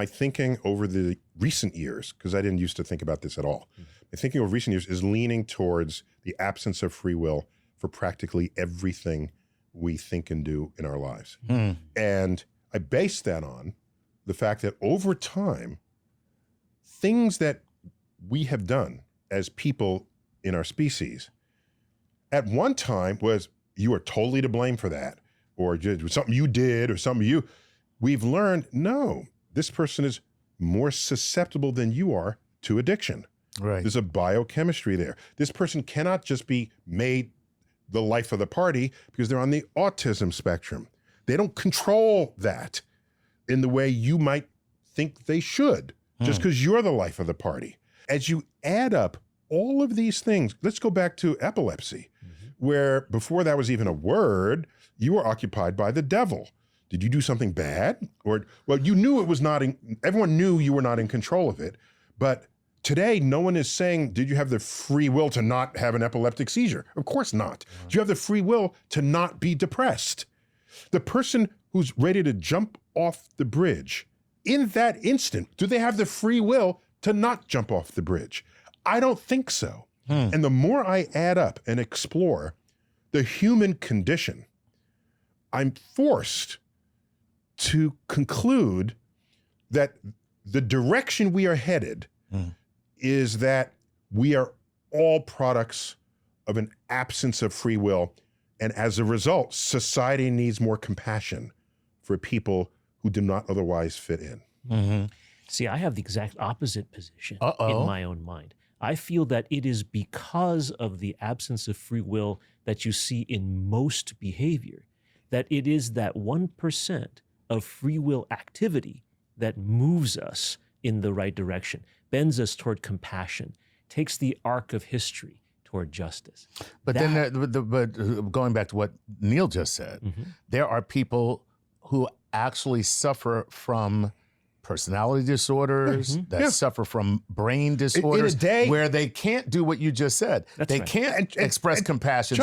My thinking over the recent years, because I didn't used to think about this at all, my thinking over recent years is leaning towards the absence of free will for practically everything we think and do in our lives. And I base that on the fact that over time, things that we have done as people in our species, at one time was you are totally to blame for that, or just something you did or something we've learned, no, this person is more susceptible than you are to addiction. Right. There's a biochemistry there. This person cannot just be made the life of the party because they're on the autism spectrum. They don't control that in the way you might think they should, just because you're the life of the party. As you add up all of these things, let's go back to epilepsy, where before that was even a word, you were occupied by the devil. Did you do something bad? Or, well, you knew it was not, everyone knew you were not in control of it. But today, no one is saying, did you have the free will to not have an epileptic seizure? Of course not. Do you have the free will to not be depressed? The person who's ready to jump off the bridge, in that instant, do they have the free will to not jump off the bridge? I don't think so. And the more I add up and explore the human condition, I'm forced to conclude that the direction we are headed is that we are all products of an absence of free will. And as a result, society needs more compassion for people who do not otherwise fit in. See, I have the exact opposite position in my own mind. I feel that it is because of the absence of free will that you see in most behavior, that it is that 1% of free will activity that moves us in the right direction, bends us toward compassion, takes the arc of history toward justice. But but going back to what Neil just said, there are people who actually suffer from personality disorders, that suffer from brain disorders, in a day, where they can't do what you just said. They can't express compassion.